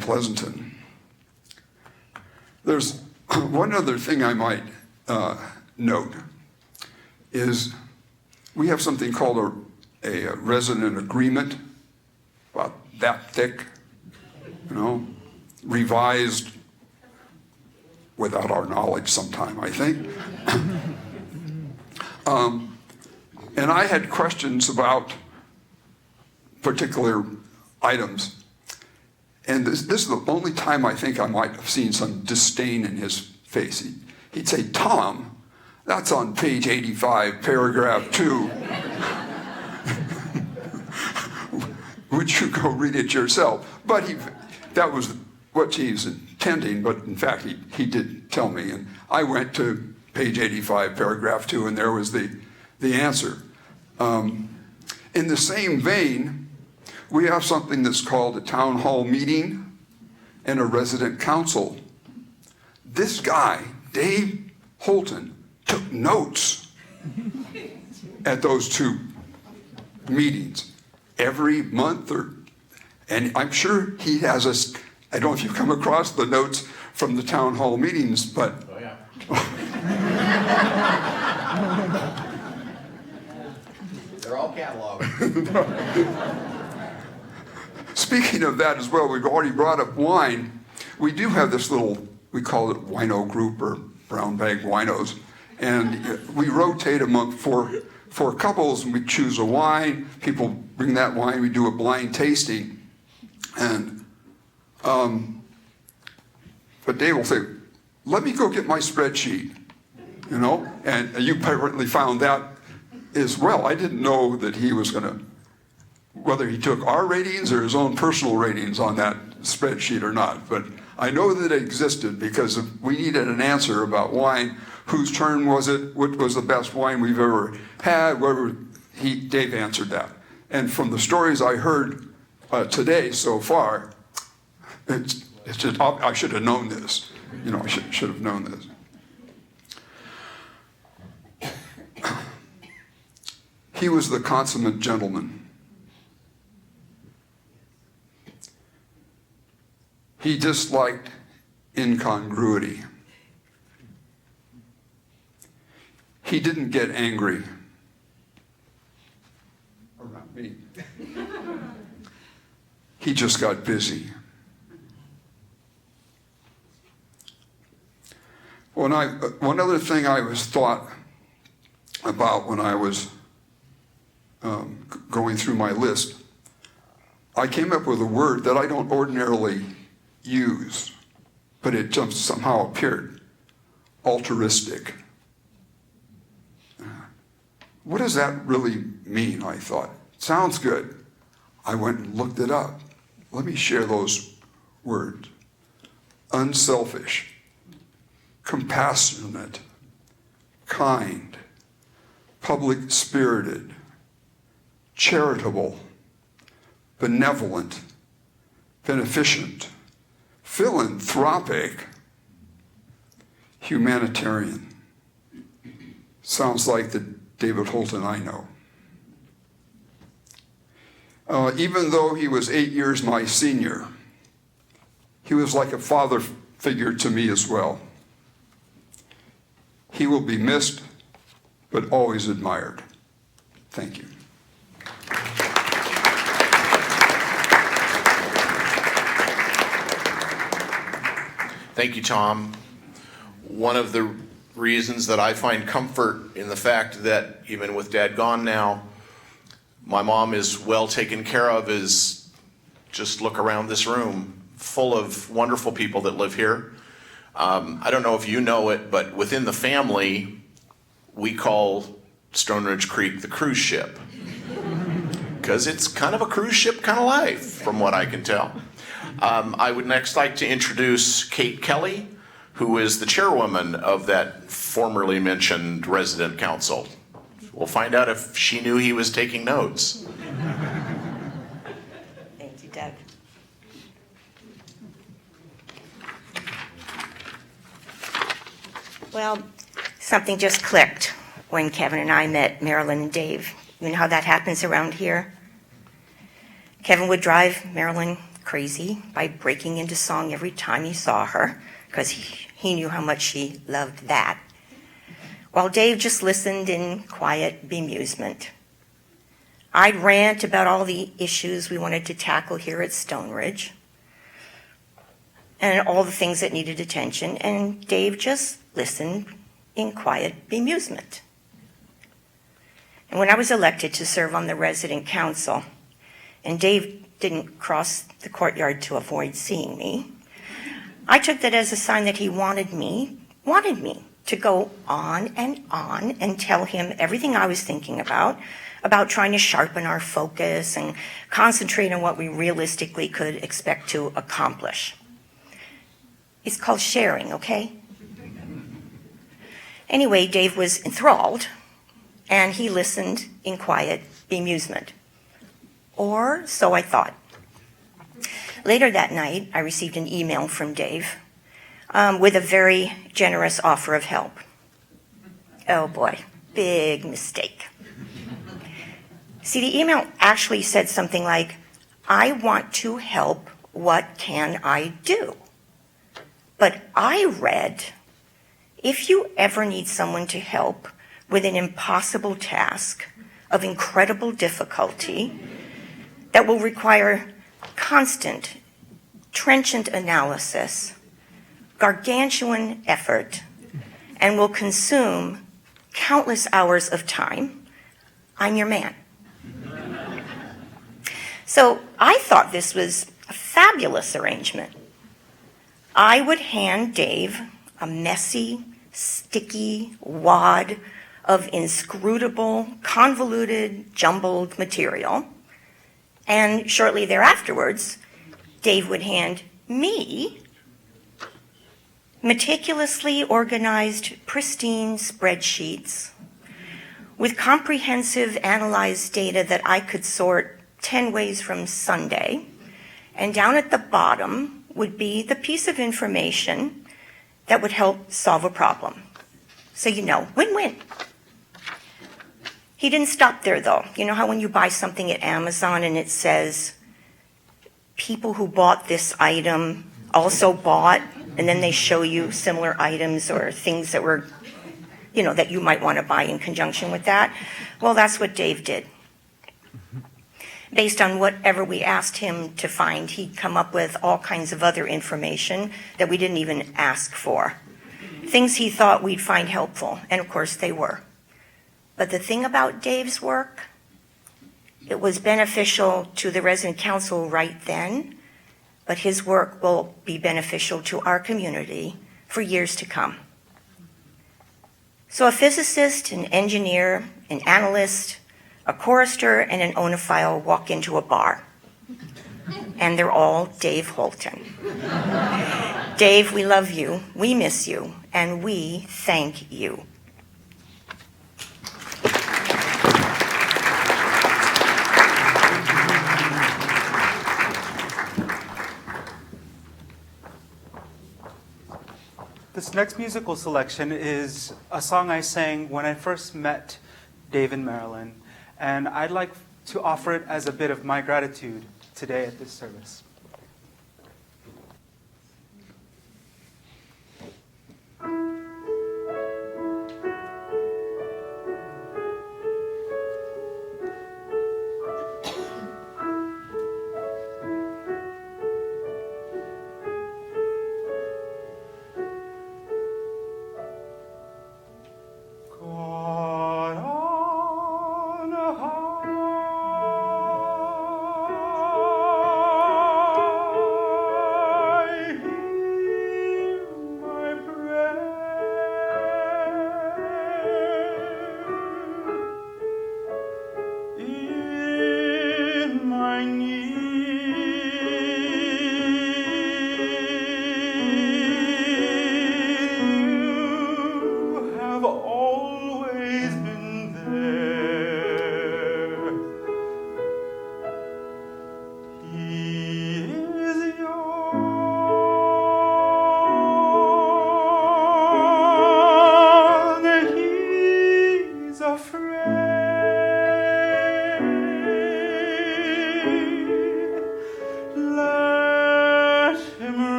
Pleasanton. There's one other thing I might note is we have something called a resident agreement, about that thick, revised without our knowledge sometime, I think. And I had questions about particular items. And this is the only time I think I might have seen some disdain in his face. He'd say, "Tom, that's on page 85, paragraph 2. Would you go read it yourself?" But that was what he was intending, but in fact, he did tell me. And I went to page 85, paragraph 2, and there was the answer. In the same vein, we have something that's called a town hall meeting and a resident council. This guy, Dave Holton, took notes at those two meetings every month, and I'm sure he has I don't know if you've come across the notes from the town hall meetings, but Oh, yeah. They're all cataloged. Speaking of that as well, we've already brought up wine. We do have this little, we call it wino group or brown bag winos, and we rotate among four couples, and we choose a wine. People bring that wine. We do a blind tasting, and but Dave will say, "Let me go get my spreadsheet," and you apparently found that as well. I didn't know that he was going to, whether he took our ratings or his own personal ratings on that spreadsheet or not, but I know that it existed because we needed an answer about wine. Whose turn was it? What was the best wine we've ever had? Dave answered that. And from the stories I heard today so far, it's just, I should have known this. I should have known this. He was the consummate gentleman. He disliked incongruity. He didn't get angry. Or not me. He just got busy. One other thing I was thought about when I was going through my list, I came up with a word that I don't ordinarily use, but it just somehow appeared: altruistic. What does that really mean? I thought, sounds good. I went and looked it up. Let me share those words: unselfish, compassionate, kind, public-spirited, charitable, benevolent, beneficent, philanthropic, humanitarian. Sounds like the David Holton I know. Even though he was 8 years my senior, he was like a father figure to me as well. He will be missed, but always admired. Thank you. Thank you, Tom. One of the reasons that I find comfort in the fact that even with Dad gone now, my mom is well taken care of is just look around this room full of wonderful people that live here. I don't know if you know it, but within the family, we call Stone Ridge Creek the cruise ship. Because it's kind of a cruise ship kind of life, from what I can tell. I would next like to introduce Kate Kelly, who is the chairwoman of that formerly mentioned resident council. We'll find out if she knew he was taking notes. Thank you, Doug. Well, something just clicked when Kevin and I met Marilyn and Dave. You know how that happens around here? Kevin would drive Marilyn crazy by breaking into song every time he saw her, because he knew how much she loved that, while Dave just listened in quiet bemusement. I'd rant about all the issues we wanted to tackle here at Stone Ridge and all the things that needed attention, and Dave just listened in quiet bemusement. And when I was elected to serve on the resident council, and Dave didn't cross the courtyard to avoid seeing me, I took that as a sign that he wanted me to go on and tell him everything I was thinking about trying to sharpen our focus and concentrate on what we realistically could expect to accomplish. It's called sharing, okay? Anyway, Dave was enthralled, and he listened in quiet bemusement. Or so I thought. Later that night, I received an email from Dave with a very generous offer of help. Oh boy, big mistake. See, the email actually said something like, I want to help, what can I do? But I read, if you ever need someone to help with an impossible task of incredible difficulty that will require constant, trenchant analysis, gargantuan effort, and will consume countless hours of time, I'm your man. So I thought this was a fabulous arrangement. I would hand Dave a messy, sticky wad of inscrutable, convoluted, jumbled material, and shortly thereafterwards, Dave would hand me meticulously organized, pristine spreadsheets with comprehensive analyzed data that I could sort 10 ways from Sunday. And down at the bottom would be the piece of information that would help solve a problem. So, win-win. He didn't stop there, though. You know how when you buy something at Amazon and it says, people who bought this item also bought, and then they show you similar items or things that were, that you might want to buy in conjunction with that? Well, that's what Dave did. Based on whatever we asked him to find, he'd come up with all kinds of other information that we didn't even ask for. Things he thought we'd find helpful, and of course they were. But the thing about Dave's work, it was beneficial to the resident council right then, but his work will be beneficial to our community for years to come. So a physicist, an engineer, an analyst, a chorister, and an onophile walk into a bar. And they're all Dave Holton. Dave, we love you, we miss you, and we thank you. This next musical selection is a song I sang when I first met Dave and Marilyn, and I'd like to offer it as a bit of my gratitude today at this service.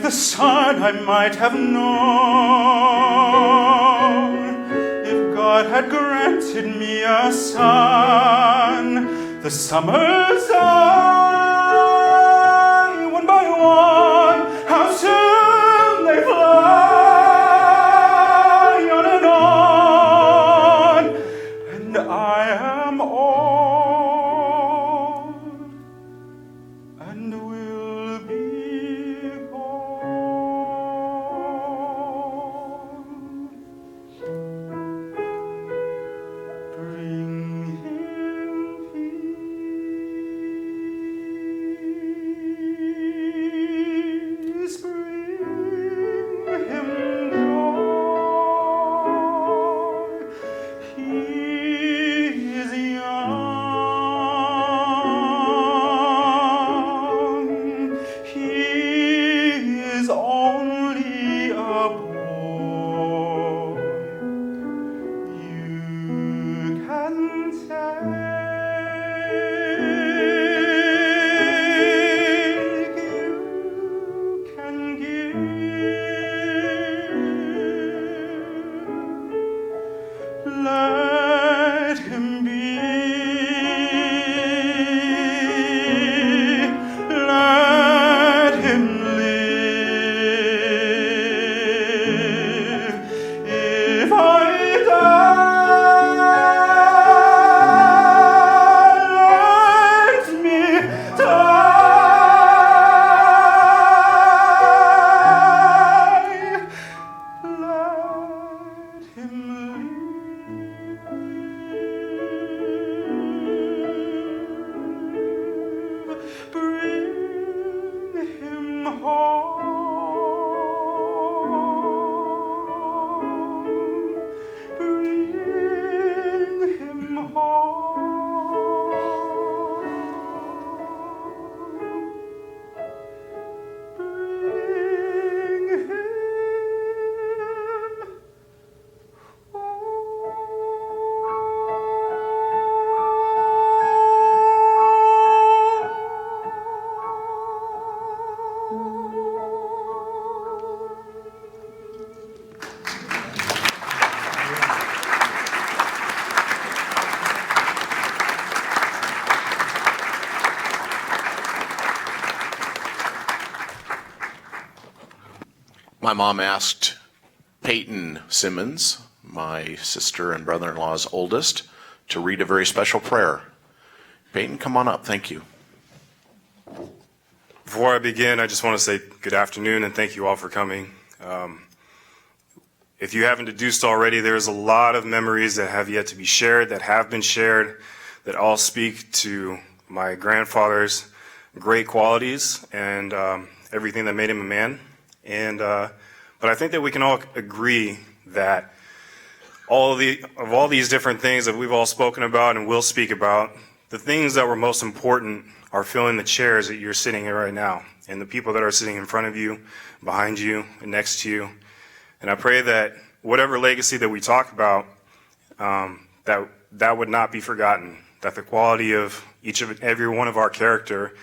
like the sun I might have known if God had granted me a son. The summers I, one by one, how soon they fly on and on, and I am old and will be gone. Bring him peace, bring him joy. He is young, he is only a boy. You can take, you can give. Let him be, let him live. If I die, let me die. Let him live. Bring him home. Bring him home. Bring him My mom asked Payton Simmons, my sister and brother-in-law's oldest, to read a very special prayer. Payton, come on up. Thank you. Before I begin, I just want to say good afternoon and thank you all for coming. If you haven't deduced already, there's a lot of memories that have yet to be shared, that have been shared, that all speak to my grandfather's great qualities and everything that made him a man. But I think that we can all agree that all these different things that we've all spoken about and will speak about, the things that were most important are filling the chairs that you're sitting in right now, and the people that are sitting in front of you, behind you, and next to you. And I pray that whatever legacy that we talk about, that would not be forgotten, that the quality of every one of our character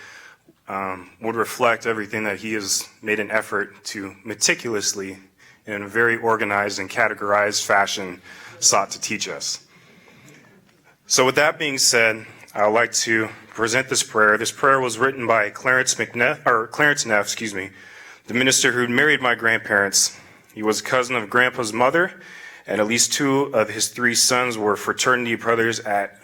would reflect everything that he has made an effort to meticulously, in a very organized and categorized fashion, sought to teach us. So with that being said, I would like to present this prayer. This prayer was written by Clarence Neff, the minister who married my grandparents. He was a cousin of Grandpa's mother, and at least two of his three sons were fraternity brothers at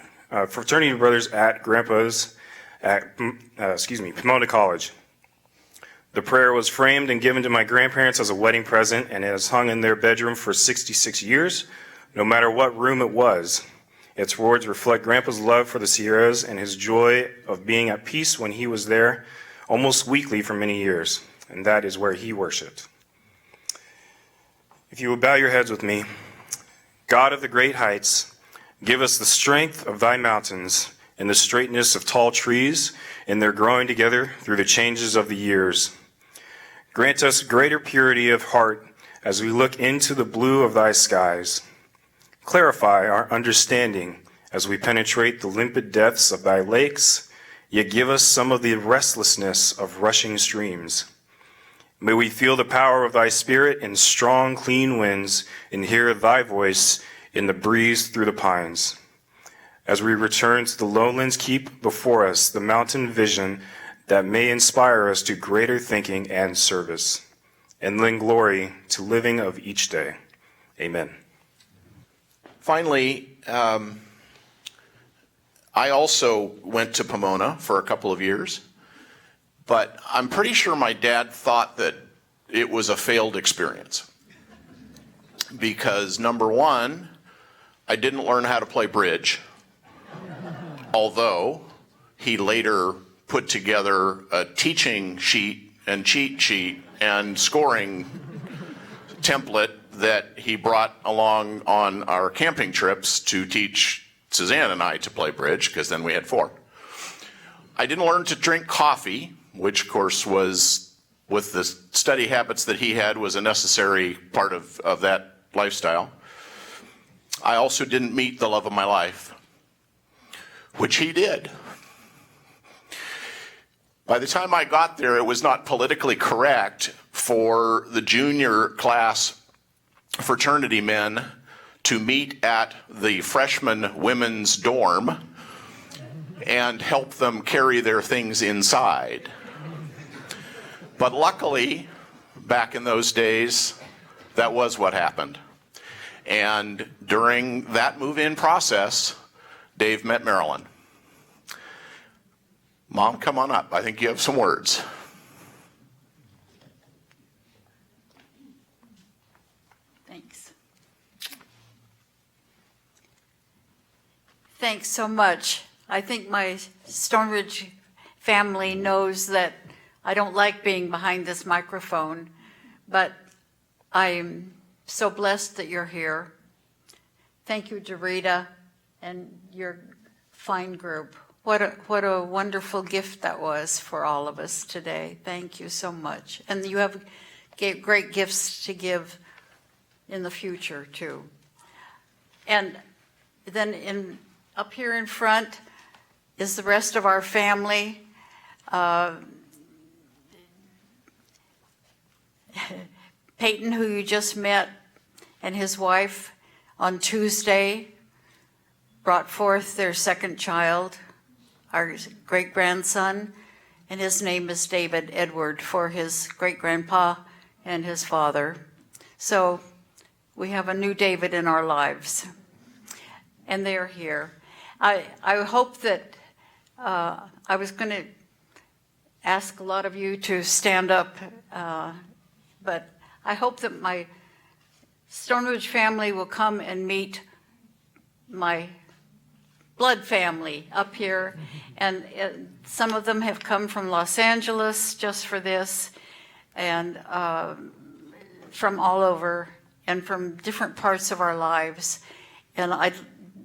Grandpa's Pomona College. The prayer was framed and given to my grandparents as a wedding present, and it has hung in their bedroom for 66 years, no matter what room it was. Its words reflect Grandpa's love for the Sierras and his joy of being at peace when he was there almost weekly for many years, and that is where he worshiped. If you would bow your heads with me. God of the great heights, give us the strength of thy mountains and the straightness of tall trees in their growing together through the changes of the years. Grant us greater purity of heart as we look into the blue of thy skies. Clarify our understanding as we penetrate the limpid depths of thy lakes, yet give us some of the restlessness of rushing streams. May we feel the power of thy spirit in strong, clean winds and hear thy voice in the breeze through the pines. As we return to the lowlands, keep before us the mountain vision that may inspire us to greater thinking and service, and lend glory to living of each day. Amen. Finally, I also went to Pomona for a couple of years, but I'm pretty sure my dad thought that it was a failed experience. Because number one, I didn't learn how to play bridge, although he later put together a teaching sheet and cheat sheet and scoring template that he brought along on our camping trips to teach Suzanne and I to play bridge, because then we had four. I didn't learn to drink coffee, which of course was, with the study habits that he had, was a necessary part of that lifestyle. I also didn't meet the love of my life, which he did. By the time I got there, it was not politically correct for the junior class fraternity men to meet at the freshman women's dorm and help them carry their things inside. But luckily, back in those days, that was what happened. And during that move-in process, Dave met Marilyn. Mom, come on up. I think you have some words. Thanks. Thanks so much. I think my Stone Ridge family knows that I don't like being behind this microphone, but I'm so blessed that you're here. Thank you, Darita, and your fine group. What a wonderful gift that was for all of us today. Thank you so much. And you have great gifts to give in the future, too. And then up here in front is the rest of our family. Payton, who you just met, and his wife on Tuesday brought forth their second child, our great-grandson, and his name is David Edward, for his great-grandpa and his father. So we have a new David in our lives, and they're here. I hope that I was going to ask a lot of you to stand up, but I hope that my Stone Ridge family will come and meet my blood family up here. And some of them have come from Los Angeles just for this, and from all over, and from different parts of our lives. And I'd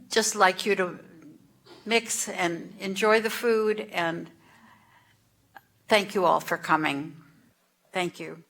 just like you to mix and enjoy the food, and thank you all for coming. Thank you.